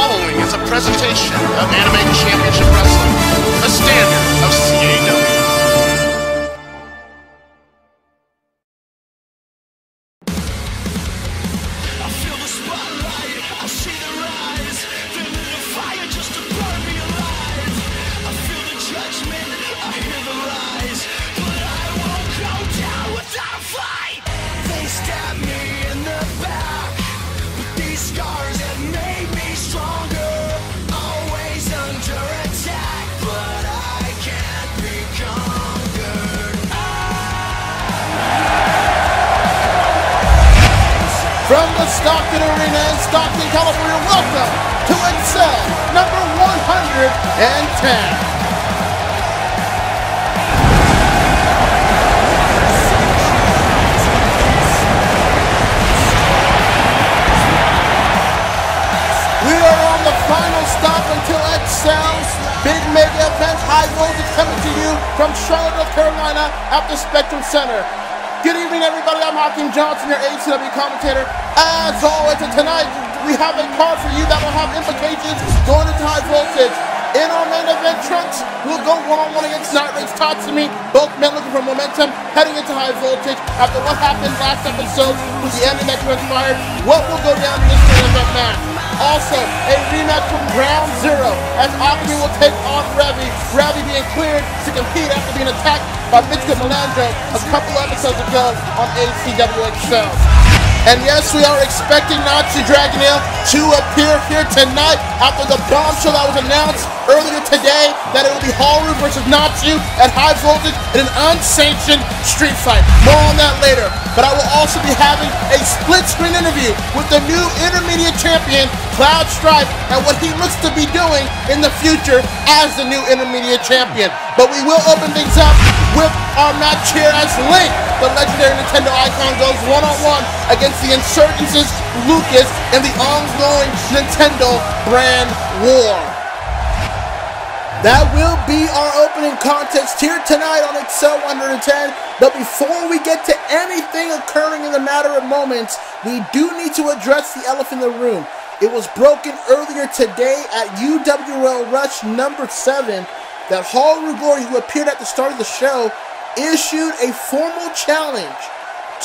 following is a presentation of Anime Championship Wrestling, a standard of CAW. I feel the spotlight, I see the rise. They lit a fire just to burn me alive. I feel the judgment, I hear the lies. But I won't go down without a fight. They stab me in the back with these scars that made me stronger. Always under attack, but I can't be conquered. From the Stockton Arena in Stockton, California, welcome to Excel number 110. We are on the final stop until Excel's big mega event, High Voltage, coming to you from Charlotte, North Carolina at the Spectrum Center. Good evening, everybody. I'm Hakeem Johnson, your ACW commentator. As always, and tonight we have a card for you that will have implications going into High Voltage. In our main event, Trunks will go one-on-one against Night Raid's Tatsumi, both men looking for momentum heading into High Voltage after what happened last episode with the ending that transpired. What will go down in this main event match? Also, a rematch from Ground Zero as Akame will take on Revy. Revy being cleared to compete after being attacked by Michiko Malandro a couple episodes ago on ACW Excel. And yes, we are expecting Natsu Dragonil to appear here tonight after the bombshell that was announced earlier today that it will be Haru versus Natsu at High Voltage in an unsanctioned street fight. More on that later. But I will also be having a split-screen interview with the new intermediate champion, Cloud Stripe, and what he looks to be doing in the future as the new intermediate champion. But we will open things up with our match here as Link, the legendary Nintendo icon, goes one-on-one against the Insurgence's Lucas in the ongoing Nintendo brand war. That will be our opening contest here tonight on Excel 110. But before we get to anything occurring in the matter of moments, we do need to address the elephant in the room. It was broken earlier today at UWL Rush number 7 that Haru Glory, who appeared at the start of the show, issued a formal challenge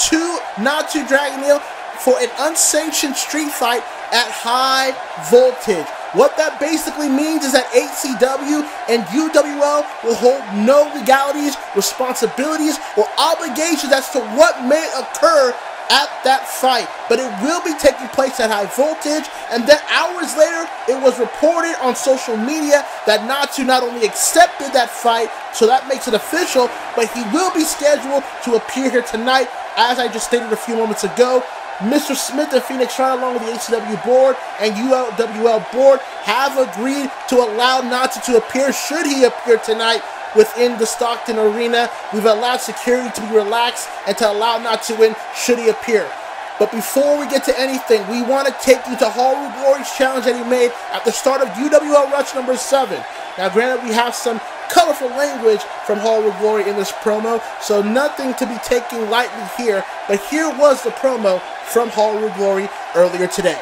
to Natsu Dragonil for an unsanctioned street fight at High Voltage. What that basically means is that ACW and UWL will hold no legalities, responsibilities, or obligations as to what may occur at that fight. But it will be taking place at High Voltage, and then hours later, it was reported on social media that Natsu not only accepted that fight, so that makes it official, but he will be scheduled to appear here tonight. As I just stated a few moments ago, Mr. Smith and Phoenix Shrine, along with the ACW board and UWL board, have agreed to allow Natsu to appear should he appear tonight within the Stockton Arena. We've allowed security to be relaxed and to allow Natsu in should he appear. But before we get to anything, we want to take you to Haru Glory's challenge that he made at the start of UWL Rush number 7. Now, granted, we have some colorful language from Haru Glory in this promo, so nothing to be taken lightly here, but here was the promo from Haru Glory earlier today.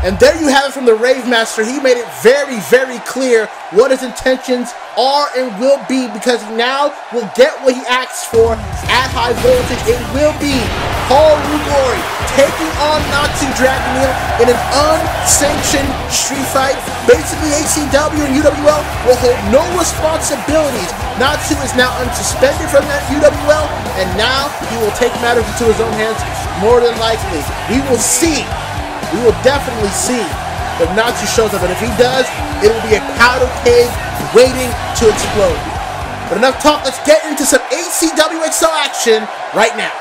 And there you have it from the Rave Master. He made it very, very clear what his intentions are and will be, because he now will get what he asked for at High Voltage. It will be Haru Glory taking on Natsu Dragonil in an unsanctioned street fight. Basically, ACW and UWL will hold no responsibilities. Natsu is now unsuspended from that UWL, and now he will take matters into his own hands more than likely. We will see. We will definitely see if Natsu shows up. And if he does, it will be a powder keg waiting to explode. But enough talk. Let's get into some ACW XL action right now.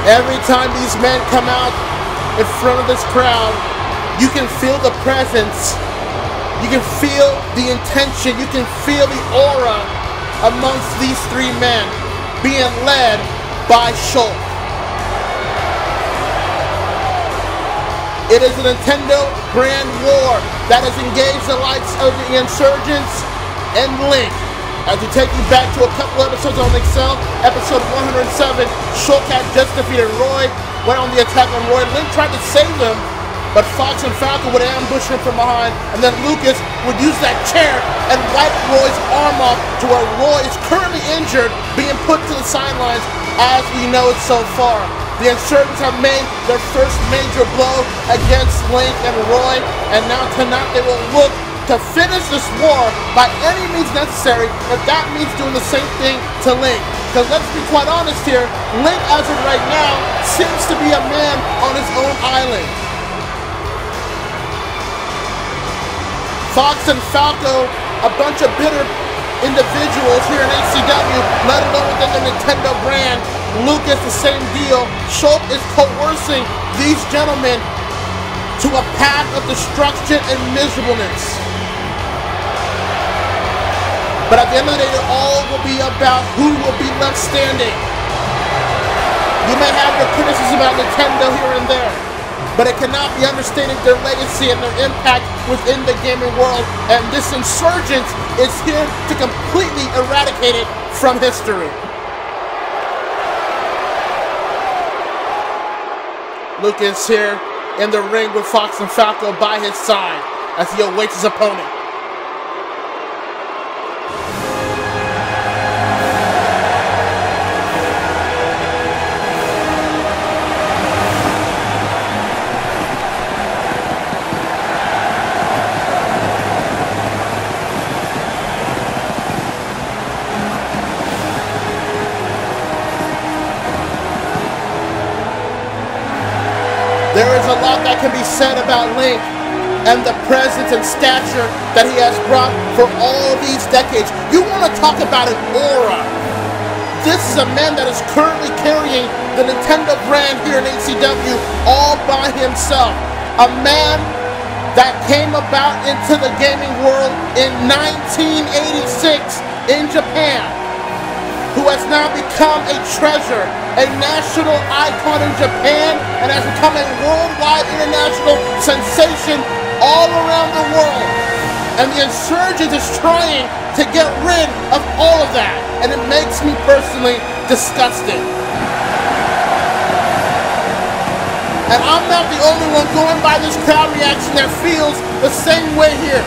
Every time these men come out in front of this crowd, you can feel the presence, you can feel the intention, you can feel the aura amongst these three men being led by Shulk. It is a Nintendo brand war that has engaged the likes of the Insurgents and Link. As we take you back to a couple episodes on Excel, episode 107, Shulk had just defeated Roy, went on the attack on Roy. Link tried to save him, but Fox and Falco would ambush him from behind, and then Lucas would use that chair and wipe Roy's arm off to where Roy is currently injured, being put to the sidelines as we know it so far. The Insurgents have made their first major blow against Link and Roy, and now tonight they will look to finish this war by any means necessary, if that means doing the same thing to Link. Because let's be quite honest here, Link as of right now seems to be a man on his own island. Fox and Falco, a bunch of bitter individuals here in ACW, let alone within the Nintendo brand. Lucas, the same deal. Shulk is coercing these gentlemen to a path of destruction and miserableness. But at the end of the day, it all will be about who will be left standing. You may have your criticism about Nintendo here and there, but it cannot be understated their legacy and their impact within the gaming world, and this Insurgent is here to completely eradicate it from history. Lucas here in the ring with Fox and Falco by his side as he awaits his opponent. There is a lot that can be said about Link and the presence and stature that he has brought for all these decades. You want to talk about an aura. This is a man that is currently carrying the Nintendo brand here in ACW all by himself. A man that came about into the gaming world in 1986 in Japan, who has now become a treasure, a national icon in Japan, and has become a worldwide international sensation all around the world. And the Insurgent is trying to get rid of all of that, and it makes me personally disgusted. And I'm not the only one going by this crowd reaction that feels the same way here.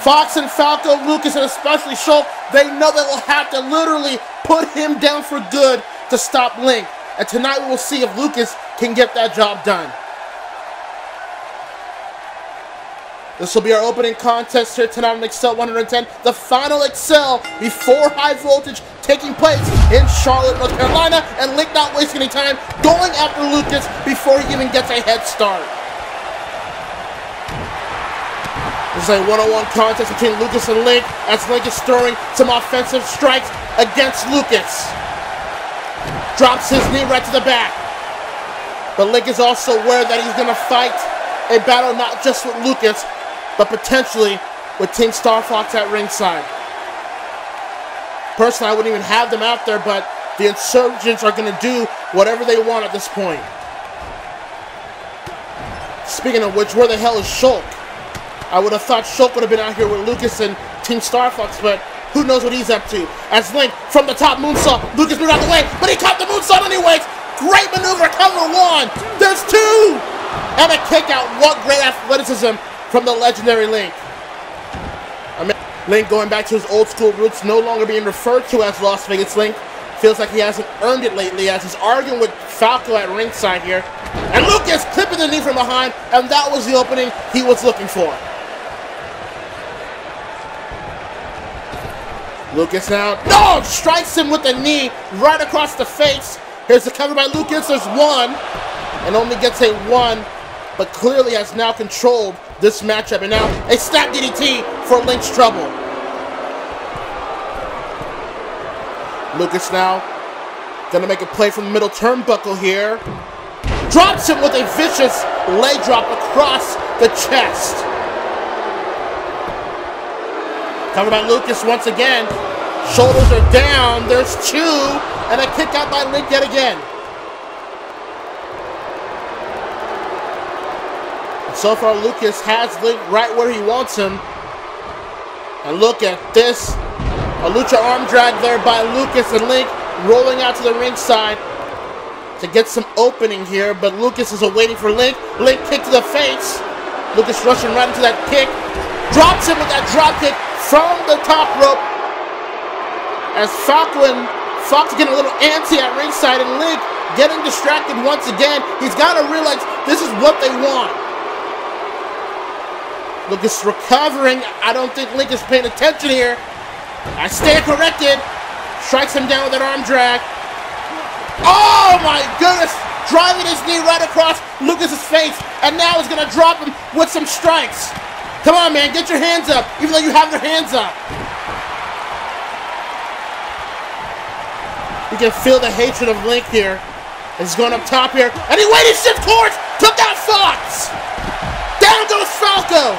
Fox and Falco, Lucas, and especially Shulk, they know they will have to literally put him down for good to stop Link. And tonight we will see if Lucas can get that job done. This will be our opening contest here tonight on Excel 110. The final Excel before High Voltage taking place in Charlotte, North Carolina. And Link not wasting any time going after Lucas before he even gets a head start. This is a one-on-one contest between Lucas and Link, as Link is throwing some offensive strikes against Lucas. Drops his knee right to the back. But Link is also aware that he's going to fight a battle not just with Lucas, but potentially with Team Star Fox at ringside. Personally, I wouldn't even have them out there, but the Insurgents are going to do whatever they want at this point. Speaking of which, where the hell is Shulk? I would have thought Shulk would have been out here with Lucas and Team Star Fox, but who knows what he's up to. As Link, from the top moonsault, Lucas moved out of the way, but he caught the moonsault anyways. Great maneuver, cover one. There's two. And a kick out. What great athleticism from the legendary Link. Link going back to his old school roots, no longer being referred to as Las Vegas Link. Feels like he hasn't earned it lately as he's arguing with Falco at ringside here. And Lucas clipping the knee from behind, and that was the opening he was looking for. Lucas now, no! Strikes him with the knee right across the face. Here's the cover by Lucas, there's one, and only gets a one, but clearly has now controlled this matchup, and now a snap DDT for Link's trouble. Lucas now gonna make a play from the middle turnbuckle here. Drops him with a vicious leg drop across the chest. Covered by Lucas once again. Shoulders are down. There's two. And a kick out by Link yet again. And so far, Lucas has Link right where he wants him. And look at this. A lucha arm drag there by Lucas, and Link rolling out to the ringside to get some opening here, but Lucas is awaiting for Link. Link kick to the face. Lucas rushing right into that kick. Drops him with that drop kick from the top rope. As Falco and Fox getting a little antsy at ringside, and Link getting distracted once again. He's got to realize this is what they want. Lucas recovering. I don't think Link is paying attention here. I stand corrected. Strikes him down with that arm drag. Oh my goodness! Driving his knee right across Lucas's face, and now he's gonna drop him with some strikes. Come on, man, get your hands up, even though you have your hands up. You can feel the hatred of Link here. He's going up top here, and he waited, shift course, took out Fox. Down goes Falco.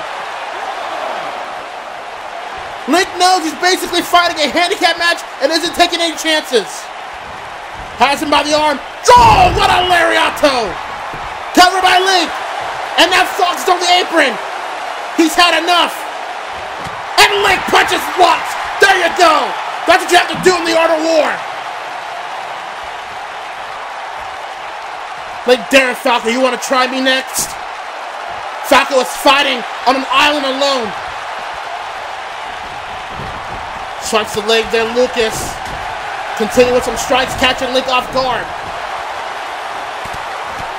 Link knows he's basically fighting a handicap match and isn't taking any chances. Has him by the arm. Oh, what a lariato! Covered by Link. And now Fox is on the apron. He's had enough. And Link punches once. There you go. That's what you have to do in the art of war. Link daring Falco, you want to try me next? Falco is fighting on an island alone. Strikes the leg there, Lucas. Continuing with some strikes, catching Link off guard.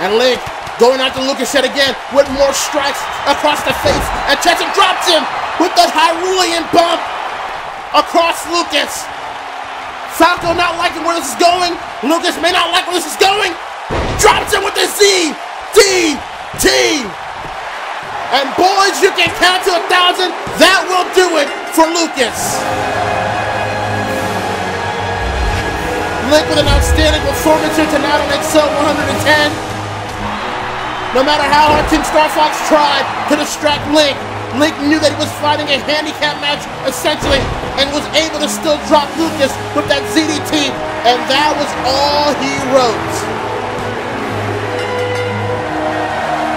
And Link going after Lucas yet again with more strikes across the face. And chest and drops him with that Hyrulean bump across Lucas. Falco not liking where this is going. Lucas may not like where this is going. Drops him with the Z, D, T. And boys, you can count to 1,000. That will do it for Lucas. Link with an outstanding performance here tonight on XL 110. No matter how hard Team Star Fox tried to distract Link, Link knew that he was fighting a handicap match, essentially, and was able to still drop Lucas with that ZDT, and that was all he wrote.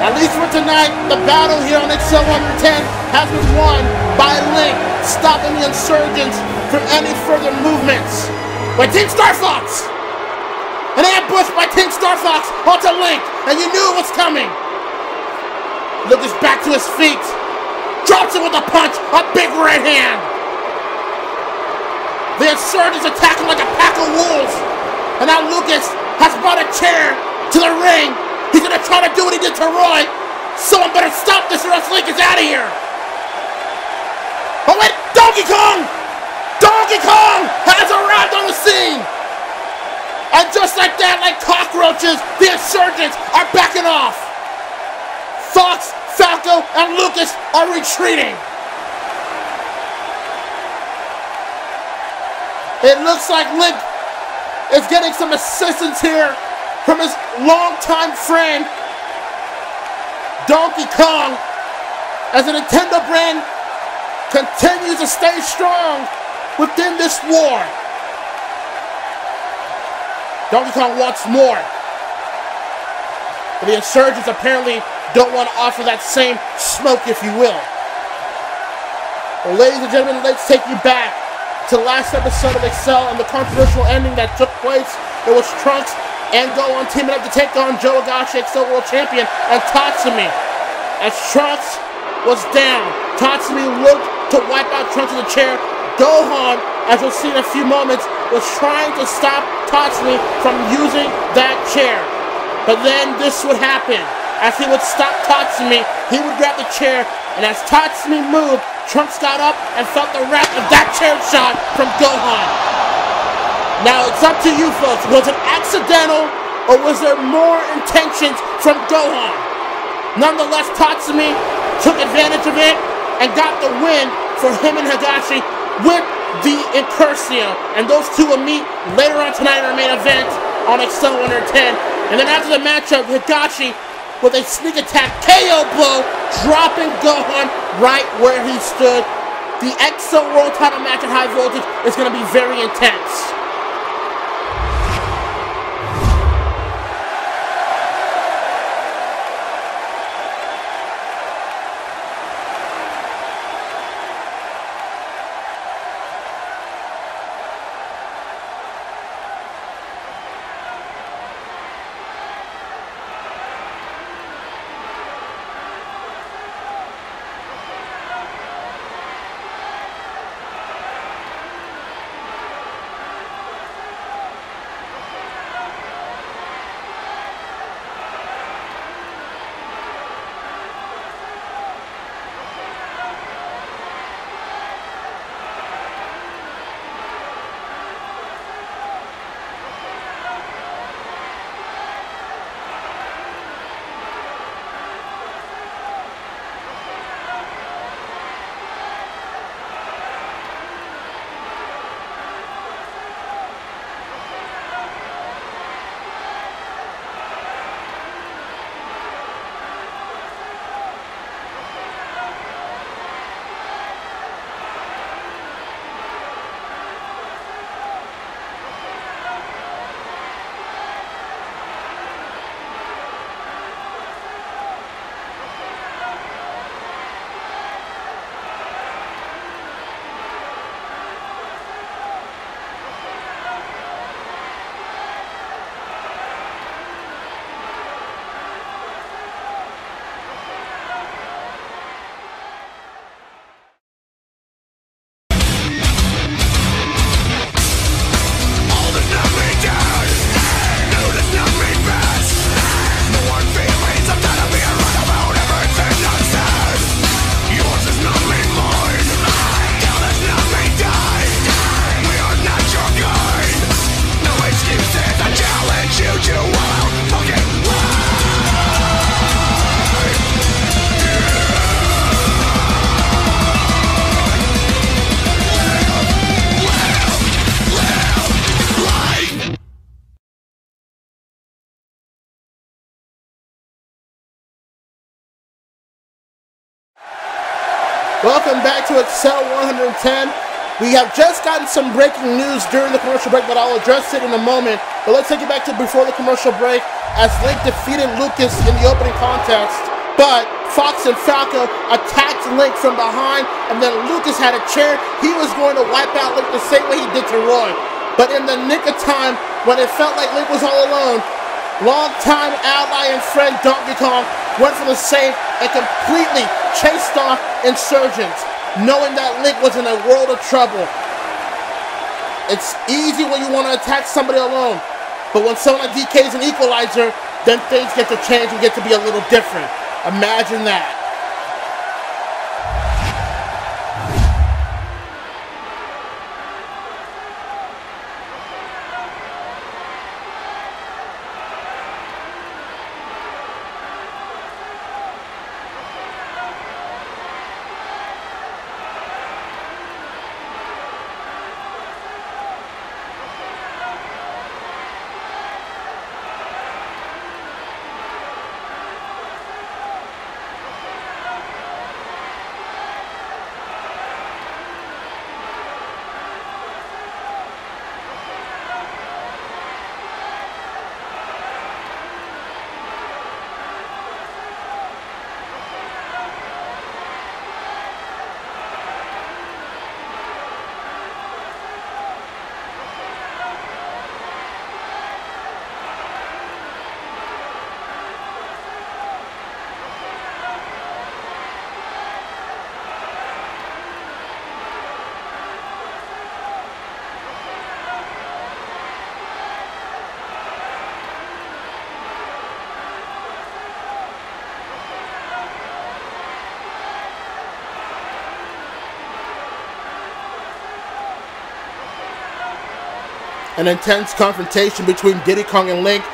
At least for tonight, the battle here on XL 110 has been won by Link, stopping the insurgents from any further movements. By Team Star Fox! An ambush by Team Star Fox onto Link, and you knew it was coming. Lucas back to his feet. Drops him with a punch, a big right hand. The insurgents attacking like a pack of wolves. And now Lucas has brought a chair to the ring. He's gonna try to do what he did to Roy. Someone better stop this or else Link is out of here. Oh wait, Donkey Kong! Donkey Kong has arrived on the scene! And just like that, like cockroaches, the insurgents are backing off. Fox, Falco, and Lucas are retreating. It looks like Link is getting some assistance here from his longtime friend, Donkey Kong, as the Nintendo brand continues to stay strong within this war. Donkey Kong wants more. But the insurgents apparently don't want to offer that same smoke, if you will. Well, ladies and gentlemen, let's take you back to the last episode of Excel and the controversial ending that took place. It was Trunks and Gohan teaming up to take on Joe Higashi, Excel World Champion, and Tatsumi. As Trunks was down, Tatsumi looked to wipe out Trunks in the chair. Gohan, as we'll see in a few moments, was trying to stop Tatsumi from using that chair. But then this would happen. As he would stop Tatsumi, he would grab the chair, and as Tatsumi moved, Trunks got up and felt the wrath of that chair shot from Gohan. Now, it's up to you folks. Was it accidental, or was there more intentions from Gohan? Nonetheless, Tatsumi took advantage of it and got the win for him and Higashi with the Incursio. And those two will meet later on tonight in our main event on Excel 110. And then after the matchup, Higashi with a sneak attack KO blow, dropping Gohan right where he stood. The EXO World Title match at High Voltage is going to be very intense. Welcome back to Excel 110. We have just gotten some breaking news during the commercial break, but I'll address it in a moment. But let's take it back to before the commercial break, as Link defeated Lucas in the opening contest. But Fox and Falco attacked Link from behind, and then Lucas had a chair. He was going to wipe out Link the same way he did to Roy. But in the nick of time, when it felt like Link was all alone, longtime ally and friend Donkey Kong went for the save and completely chased off Insurgents, knowing that Link was in a world of trouble. It's easy when you want to attack somebody alone, but when someone like DK is an equalizer, then things get to change and get to be a little different. Imagine that. An intense confrontation between Diddy Kong and Link.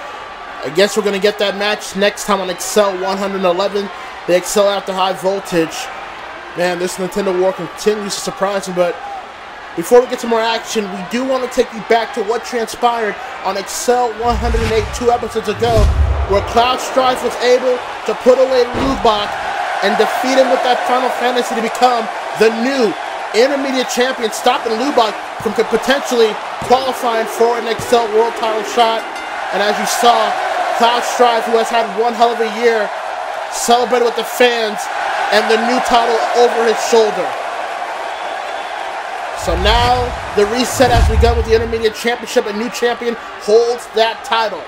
I guess we're going to get that match next time on Excel 111. The Excel After High Voltage. Man, this Nintendo war continues to surprise me, but before we get to more action, we do want to take you back to what transpired on Excel 108 2 episodes ago, where Cloud Strife was able to put away Lubach and defeat him with that Final Fantasy to become the new intermediate champion, stopping Lubach from potentially qualifying for an Excel World title shot. And as you saw, Cloud Strife, who has had one hell of a year, celebrated with the fans and the new title over his shoulder. So now, the reset as we go with the Intermediate Championship, a new champion holds that title.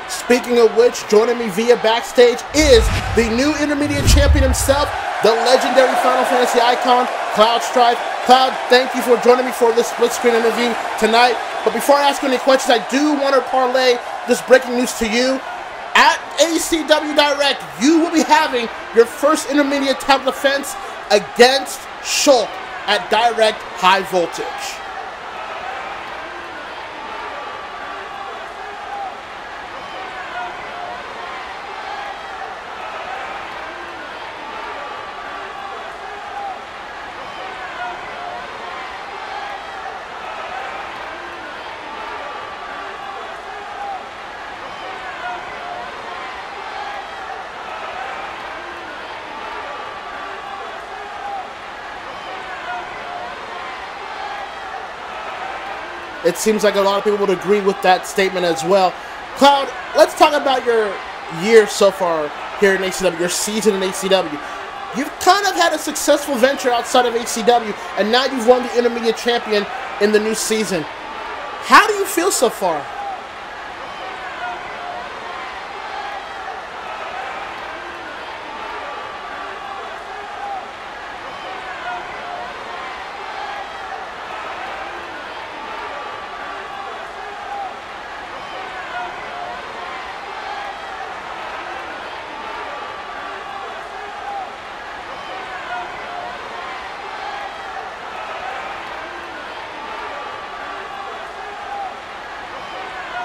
Speaking of which, joining me via backstage is the new Intermediate Champion himself, the legendary Final Fantasy icon, Cloud Strife. Cloud, thank you for joining me for this split-screen interview tonight. But before I ask you any questions, I do want to parlay this breaking news to you. At ACW Direct, you will be having your first intermediate title defense against Shulk at Direct High Voltage. It seems like a lot of people would agree with that statement as well. Cloud, let's talk about your year so far here in ACW, your season in ACW. You've kind of had a successful venture outside of ACW, and now you've won the Intermediate Champion in the new season. How do you feel so far?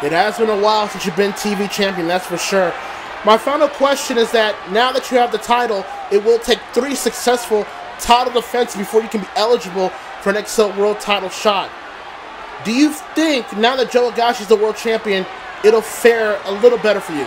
It has been a while since you've been TV champion, that's for sure. My final question is that now that you have the title, it will take 3 successful title defenses before you can be eligible for an Excel World title shot. Do you think now that Joe Higashi is the world champion, it'll fare a little better for you?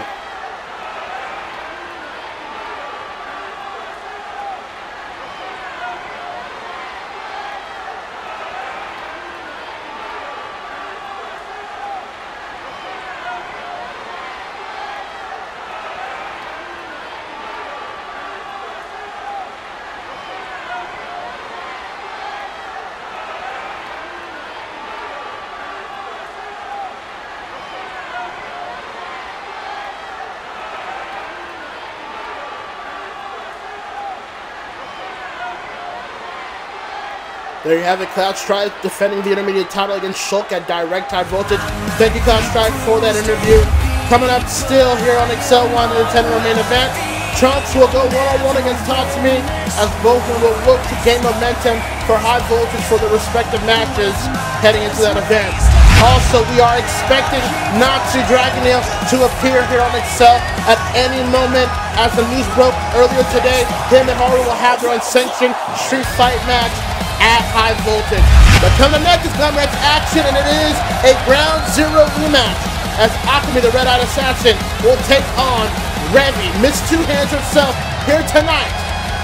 There you have it, Cloud Strife defending the intermediate title against Shulk at Direct High Voltage. Thank you, Cloud Strife, for that interview. Coming up still here on Excel 110 main event, Trunks will go one-on-one against Tatsumi as both of them will look to gain momentum for High Voltage for their respective matches heading into that event. Also, we are expecting Natsu Dragon Nail to appear here on Excel at any moment. As the news broke earlier today, him and Haru will have their unsanctioned street fight match at High Voltage. But coming next is Glamrex action, and it is a Ground Zero rematch as Akame, the Red-Eyed Assassin, will take on Revy, Miss Two Hands herself, here tonight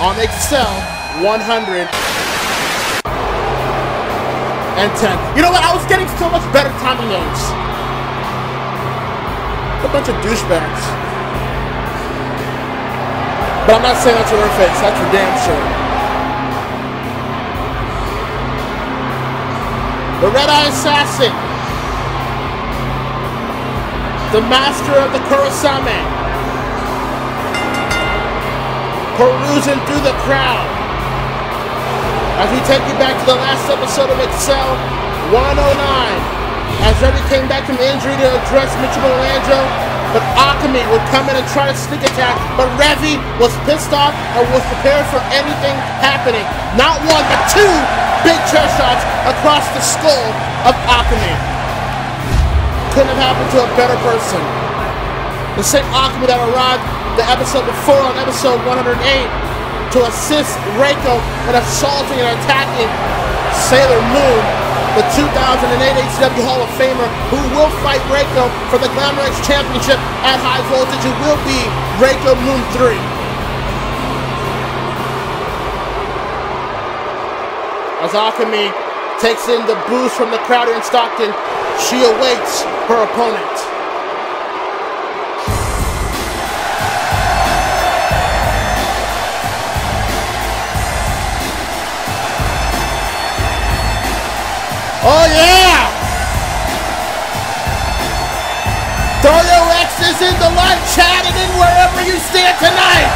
on Excel 110. You know what? I was getting so much better timing names. A bunch of douchebags. But I'm not saying that to her face. That's for damn sure. The Red-Eye Assassin, the master of the Kurosame, perusing through the crowd as we take you back to the last episode of Excel 109, as Revy came back from injury to address Michiko Malandro, but Akame would come in and try to sneak attack, but Revy was pissed off and was prepared for anything happening. Not one, but 2 big chair shots across the skull of Akame. couldn't have happened to a better person. The same Akame that arrived the episode before on episode 108 to assist Reiko in assaulting and attacking Sailor Moon, the 2008 ACW Hall of Famer who will fight Reiko for the Glamour X Championship at High Voltage. It will be Reiko Moon 3. As Akame takes in the boost from the crowd here in Stockton, she awaits her opponent. Oh yeah! Throw your X's in the live chat and in wherever you stand tonight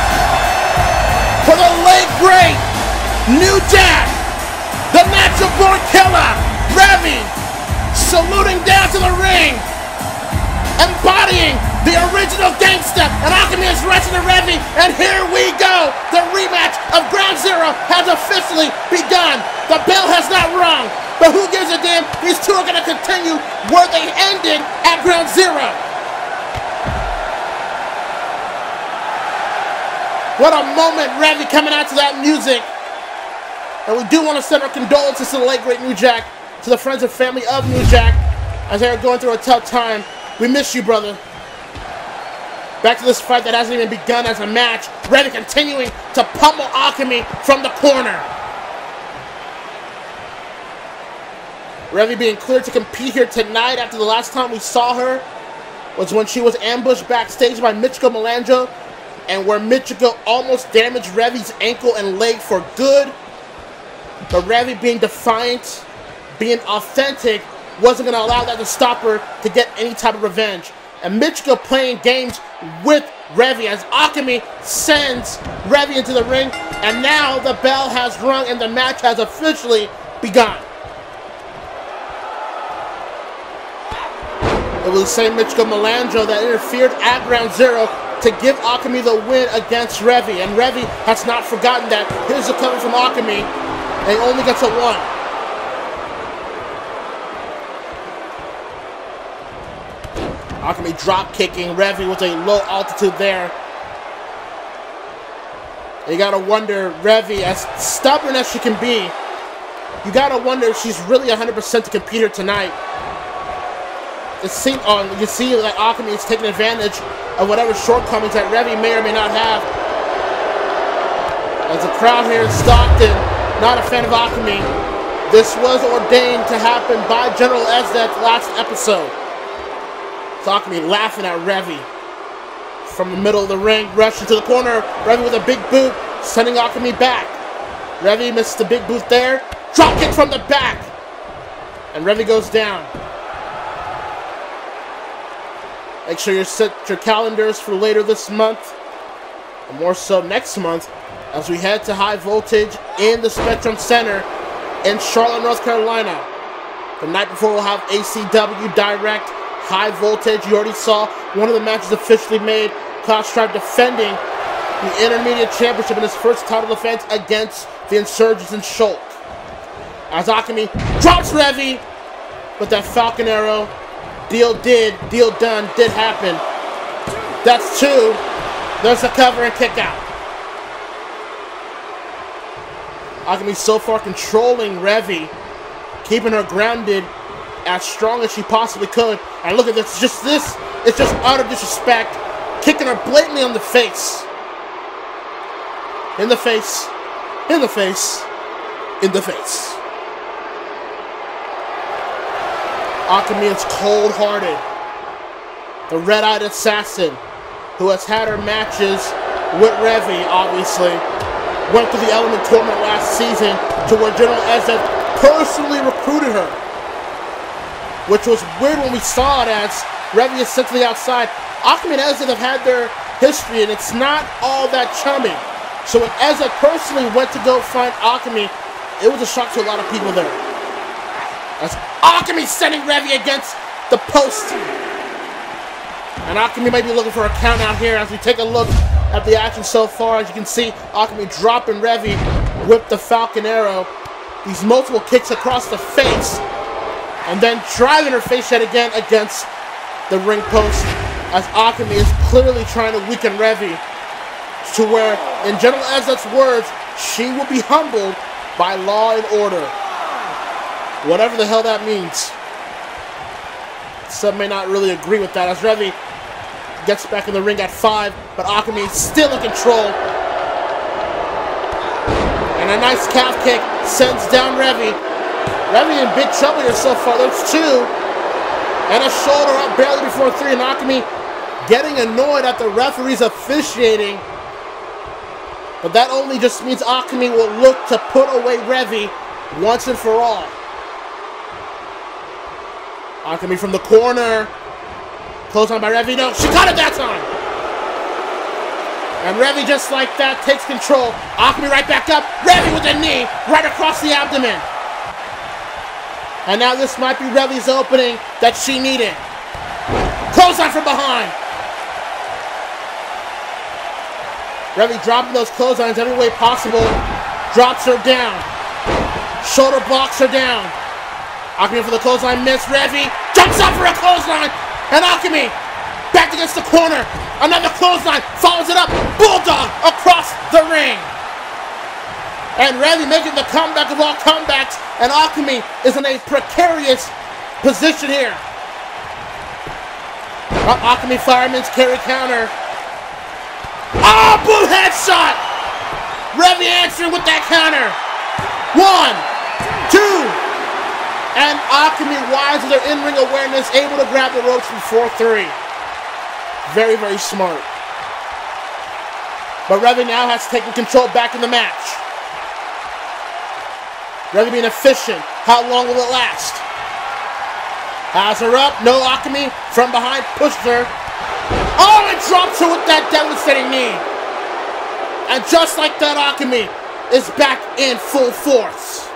for the late great New Jack, the natural born killer, Revy, saluting down to the ring, embodying the original gangsta, and Akame is rushing to Revy, and here we go! The rematch of Ground Zero has officially begun. The bell has not rung, but who gives a damn? These two are going to continue where they ended at Ground Zero. What a moment, Revy coming out to that music. And we do want to send our condolences to the late great New Jack, to the friends and family of New Jack, as they are going through a tough time. We miss you, brother. Back to this fight that hasn't even begun as a match. Revy continuing to pummel Akame from the corner. Revy being cleared to compete here tonight after the last time we saw her was when she was ambushed backstage by Michiko Malandro, and where Michiko almost damaged Revy's ankle and leg for good. But Revy being defiant, being authentic, wasn't going to allow that to stop her to get any type of revenge. And Michiko playing games with Revy as Akame sends Revy into the ring, and now the bell has rung and the match has officially begun. It was the same Michiko Malandro that interfered at Ground Zero to give Akame the win against Revy, and Revy has not forgotten that. Here's the cover from Akame, and he only gets a 1. Akame drop kicking Revy with a low altitude there. And you gotta wonder, Revy, as stubborn as she can be, you gotta wonder if she's really 100% to compete here tonight. You see that Akame is taking advantage of whatever shortcomings that Revy may or may not have. As the crowd here in Stockton, not a fan of Akame. This was ordained to happen by General Esdeath last episode. So Akame laughing at Revy. From the middle of the ring, rushing to the corner. Revy with a big boot, sending Akame back. Revy misses the big boot there. Drop kick from the back. And Revy goes down. Make sure you set your calendars for later this month, and more so next month, as we head to High Voltage in the Spectrum Center in Charlotte, North Carolina. The night before, we'll have ACW Direct High Voltage. You already saw one of the matches officially made. Cloud Stripe defending the Intermediate Championship in his first title defense against the Insurgents in Shulk. As Akame drops Revy with that Falcon Arrow. Deal done, did happen. That's 2. There's a cover and kick out. Akame so far controlling Revy, keeping her grounded as strong as she possibly could. And look at this, it's just utter disrespect. Kicking her blatantly on the face. In the face, in the face, in the face. Akame is cold-hearted. The red-eyed assassin who has had her matches with Revy, obviously, went through the Element Tournament last season to where General Esdeath personally recruited her. Which was weird when we saw it, as Revy is sent to the outside. Akame and Esdeath have had their history, and it's not all that chummy. So when Esdeath personally went to go find Akame, it was a shock to a lot of people there. As Akame sending Revy against the post. And Akame might be looking for a count out here as we take a look at the action so far. As you can see, Akame dropping Revy with the Falcon Arrow. These multiple kicks across the face. And then driving her face yet again against the ring post, as Akame is clearly trying to weaken Revy to where, in General Esdeath's words, she will be humbled by law and order. Whatever the hell that means. Some may not really agree with that, as Revy gets back in the ring at 5, but Akame is still in control. And a nice calf kick sends down Revy. Revy in big trouble here so far. There's 2. And a shoulder up barely before 3, and Akame getting annoyed at the referee's officiating. But that only just means Akame will look to put away Revy once and for all. Akame from the corner. Close on by Revy. No, she got it that time. And Revy, just like that, takes control. Akame right back up. Revy with a knee right across the abdomen. And now this might be Revy's opening that she needed. Close on from behind. Revy dropping those clotheslines every way possible. Drops her down. Shoulder blocks her down. Akame for the clothesline miss. Revy jumps up for a clothesline. And Akame back against the corner. Another clothesline. Follows it up. Bulldog across the ring. And Revy making the comeback of all comebacks. And Akame is in a precarious position here. Akame fireman's carry counter. Oh, boom headshot! Revy answering with that counter. 1, 2. And Akame, wise with her in-ring awareness, able to grab the ropes before 3. Very, very smart. But Revy now has taken control back in the match. Revy being efficient. How long will it last? Has her up. No, Akame from behind pushed her. Oh, and drops her with that devastating knee. And just like that, Akame is back in full force.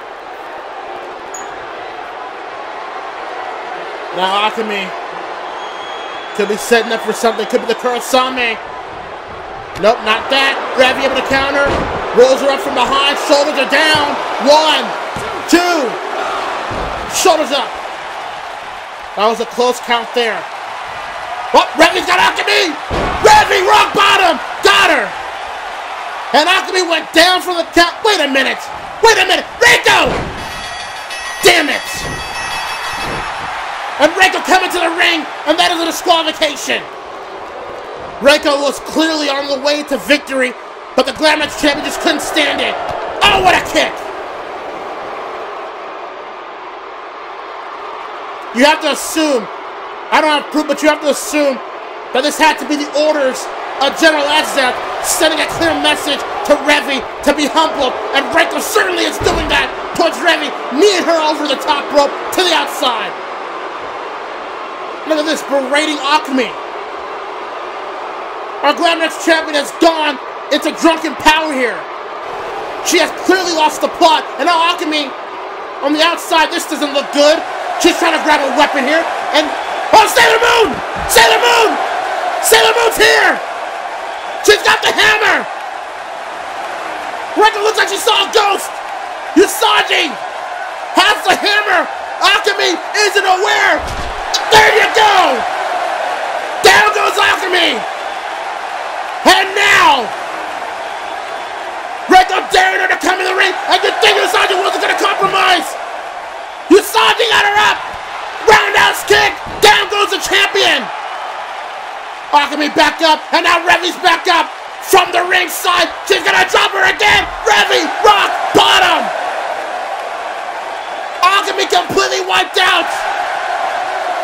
Now Akame could be setting up for something. Could be the Kurosame. Nope, not that. Revy able to counter. Rolls her up from behind. Shoulders are down. 1, 2. Shoulders up. That was a close count there. Oh, Revy's got Akame. Revy, rock bottom. Got her. And Akame went down from the count. Wait a minute. Wait a minute. Reiko. Damn it. And Reiko coming to the ring, and that is a disqualification. Reiko was clearly on the way to victory, but the Glamorous champion just couldn't stand it. Oh, what a kick! You have to assume, I don't have proof, but you have to assume that this had to be the orders of General Esdeath sending a clear message to Revy to be humbled, and Reiko certainly is doing that towards Revy, kneeing her over the top rope to the outside. Look at this, berating Akame. Our Glamorous champion has gone into drunken power here. She has clearly lost the plot, and now Akame, on the outside, this doesn't look good. She's trying to grab a weapon here, and oh, Sailor Moon! Sailor Moon! Sailor Moon's here! She's got the hammer! Reiko looks like she saw a ghost! Usagi has the hammer! Akame isn't aware! There you go! Down goes Akame! And now, Reiko daring her to come in the ring, and you think Usagi wasn't going to compromise! Usagi got her up! Roundhouse kick! Down goes the champion! Akame back up, and now Revy's back up! From the ringside, she's going to drop her again! Revy, rock bottom! Akame completely wiped out!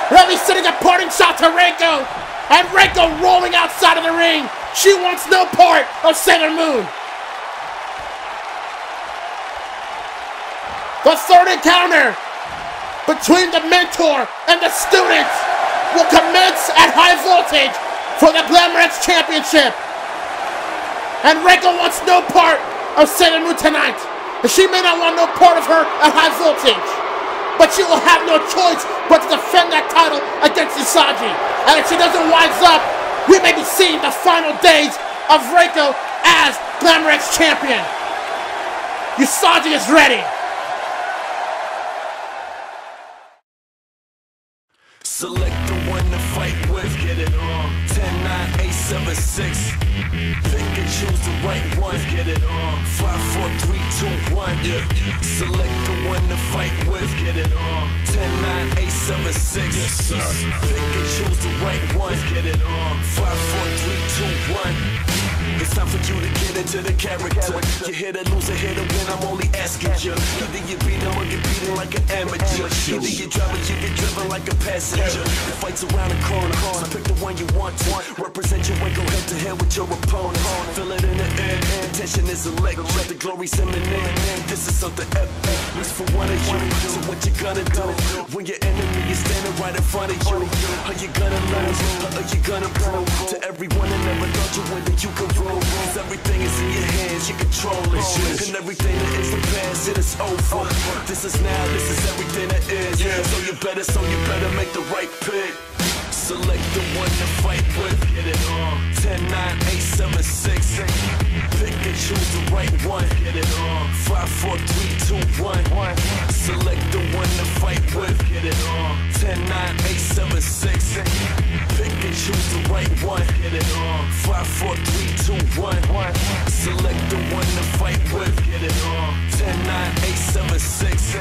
Revy sending a parting shot to Reiko, and Reiko rolling outside of the ring. She wants no part of Sailor Moon. The third encounter between the mentor and the student will commence at High Voltage for the Glamorous Championship. And Reiko wants no part of Sailor Moon tonight. And she may not want no part of her at High Voltage. But she will have no choice but to defend that title against Usagi. And if she doesn't wise up, we may be seeing the final days of Reiko as Glamorous Champion. Usagi is ready. Select the one to fight with. Get it on. 10, 9, 8, 7, 6. Pick and choose the right one. Get it on. 5, 4, 3, 2, 1. Yeah. Select the one to fight with. Get it on. 10, 9, 8, 7, 6. Yes, sir. Pick and choose the right one. Get it on. 5, 4, 3, 2, 1. It's time for you to get into the character. You hit or lose or hit or win, I'm only asking you. Either you beat him or get beaten like an amateur. Either you drive or you get driven like a passenger. The fight's around the corner, so pick the one you want to. Represent your way, go head to head with your opponent. Feel it in the air, the tension is electric. The glory's imminent, this is something epic. It's for one of you, so what you gonna do? When your enemy is standing right in front of you, are you gonna learn, or are you gonna prove to everyone that never thought you win that you can rule? Cause everything is in your hands, you control it. And everything that is the past, it is over. This is now, this is everything that is. So you better make the right pick. Select the one to fight with. Get it on. 10, 9, 8, 7, 6. Pick and choose the right one. Get it on. 5, 4, 3, 2, 1. Select the one to fight with. Get it on. 10, 9, 8, 7, 6. Pick and choose the right one. Get it on. 5, 4, 3, 2, 1. Select the one to fight with. Get it on. 10, 9, 8, 7, 6.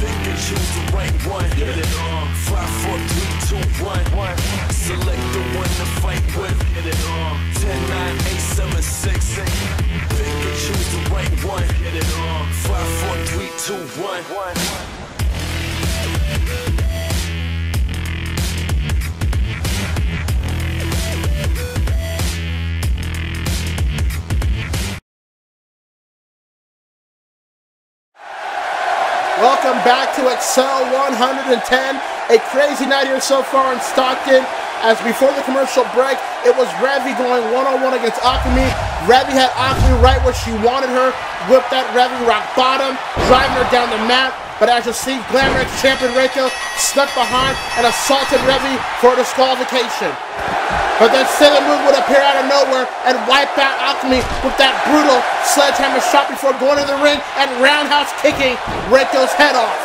Pick and choose the right one. Get it on. 5, 4, 3, 2, 1. Select the one to fight with. Get it on. 10, 9, 8, 7, 6. Pick and choose the right one. Get it on. 5, 4, 3, 2, 1. Welcome back to Excel 110. A crazy night here so far in Stockton. As before the commercial break, it was Revy going one-on-one against Akame. Revy had Akame right where she wanted her. Whipped that Revy rock bottom, driving her down the mat. But as you see, Glamour champion Reiko snuck behind and assaulted Revy for a disqualification. But then Sailor Moon would appear out of nowhere and wipe out Akame with that brutal sledgehammer shot before going to the ring and roundhouse kicking Reiko's head off.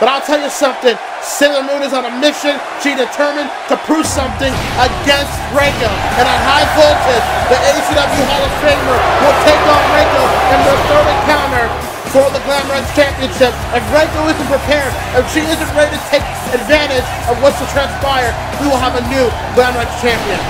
But I'll tell you something, Sailor Moon is on a mission. She's determined to prove something against Reiko. And at High Voltage, the ACW Hall of Famer will take on Reiko in their third encounter for the Glamour Championship. If Reiko isn't prepared, if she isn't ready to take advantage of what's to transpire, we will have a new Glamour Champion.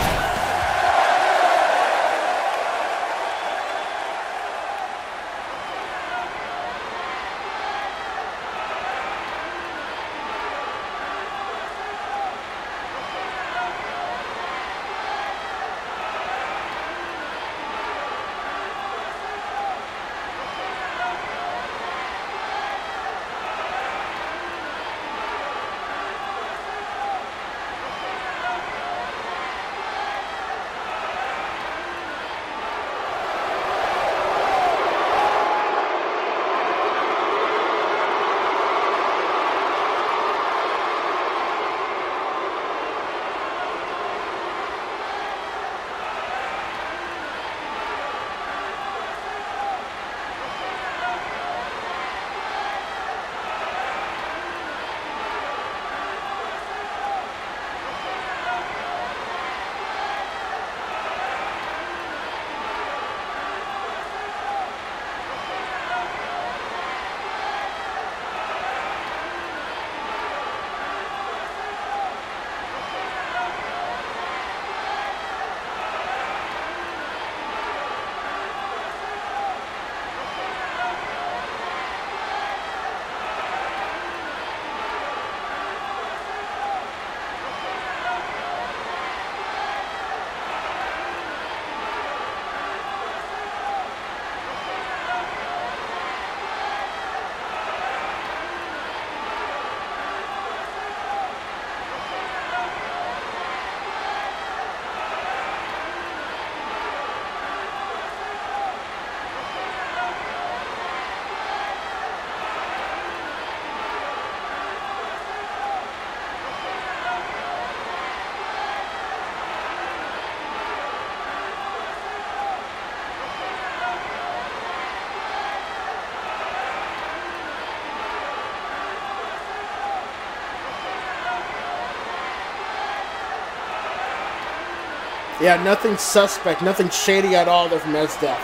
Yeah, nothing suspect, nothing shady at all there from Esdeath.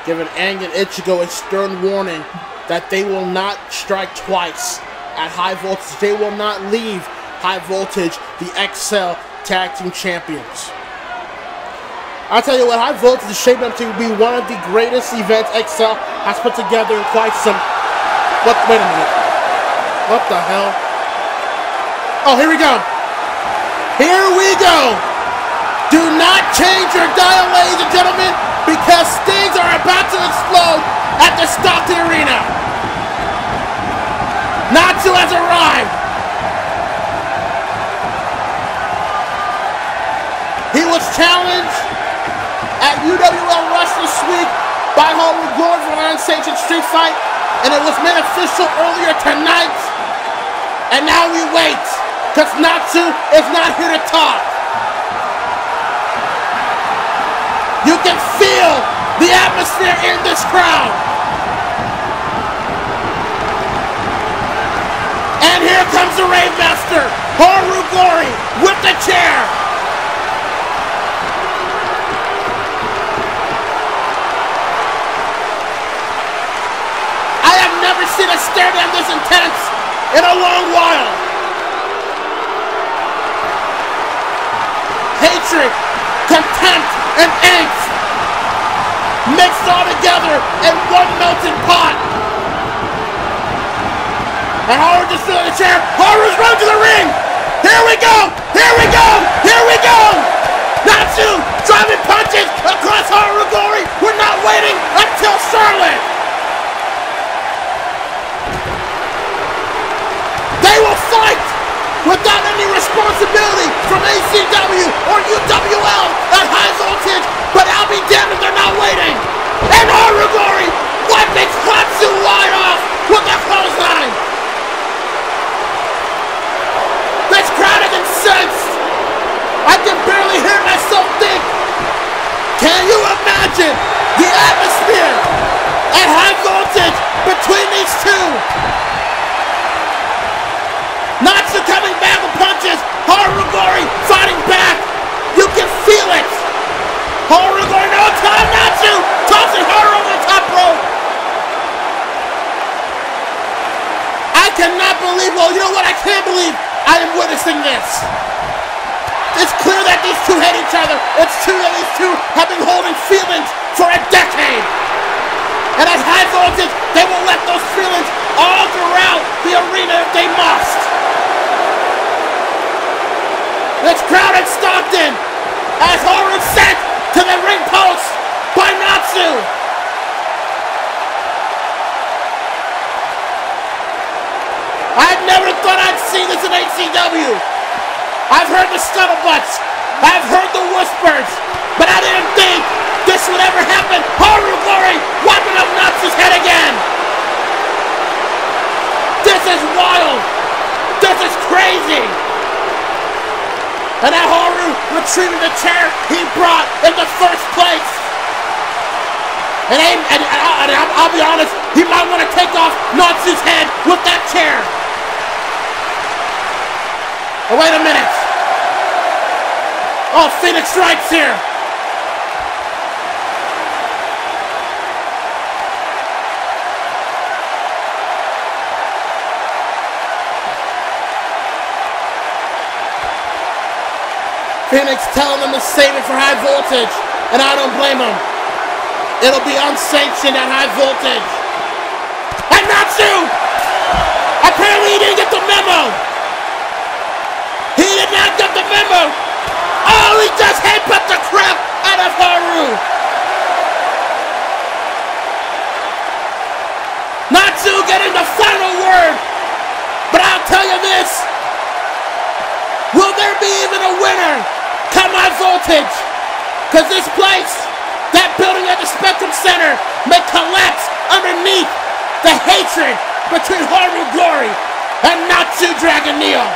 Giving Aang and Ichigo a stern warning that they will not strike twice at High Voltage. They will not leave High Voltage, the XL Tag Team Champions. I'll tell you what, High Voltage is shaping up to be one of the greatest events XL has put together in quite some... Wait a minute. What the hell? Oh, here we go. Here we go. Do not change your dial, ladies and gentlemen, because things are about to explode at the Stockton Arena. Natsu has arrived. He was challenged at UWL Rush this week by Haru Gord for an unsanctioned street fight, and it was made official earlier tonight. And now we wait, because Natsu is not here to talk. You can feel the atmosphere in this crowd. And here comes the Rave Master, Haru Gori, with the chair. I have never seen a stare down this intense in a long while. Hatred, contempt, and angst mixed all together in one melting pot. And Haru just stood in the chair. Haru's run to the ring. Here we go. Here we go. Here we go. Natsu driving punches across Haru Gori. We're not waiting until Charlotte. They will fight without any responsibility from ACW or UWL at High Voltage, but I'll be damned if they're not waiting. And Haru Gori wiping Natsu wide off with a clothesline. This crowd is incensed. I can barely hear myself think. Can you imagine the atmosphere at High Voltage between these two? Natsu coming back with punches. Haru Gori fighting back. You can feel it. Haru Gori, no time. Natsu tossing Haru over the top rope. I cannot believe. Well, you know what? I can't believe I am witnessing this. It's clear that these two hate each other. It's true that these two have been holding feelings for a decade. And at High Voltage, they will let those feelings all throughout the arena if they must. This crowd at Stockton as Haru sent to the ring post by Natsu. I never thought I'd see this in ACW. I've heard the scuttlebutts. I've heard the whispers. But I didn't think this would ever happen. Haru Gori wiping up Natsu's head again. This is wild. This is crazy. And now Haru retrieving the chair he brought in the first place. And I'll be honest, he might want to take off Natsu's head with that chair. Oh, wait a minute. Oh, Phoenix Strikes here. Phoenix telling them to save it for High Voltage, and I don't blame him. It'll be unsanctioned at High Voltage. And Natsu! Apparently he didn't get the memo. He did not get the memo. Oh, he just headbutt the crap out of Haru. Natsu getting the final word. But I'll tell you this. Will there be even a winner come High Voltage? Because this place, that building at the Spectrum Center, may collapse underneath the hatred between Haru Gori and Natsu Dragon Neo.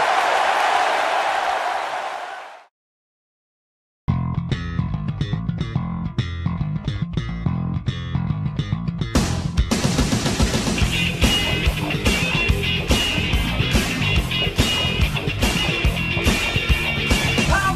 I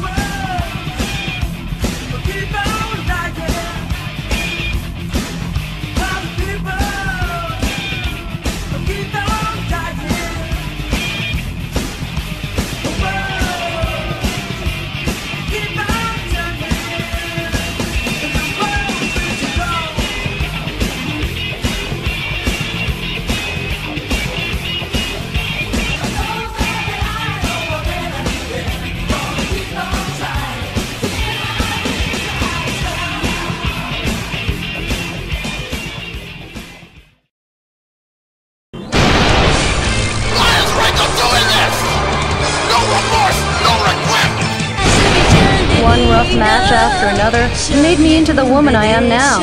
other, you made me into the woman I am now.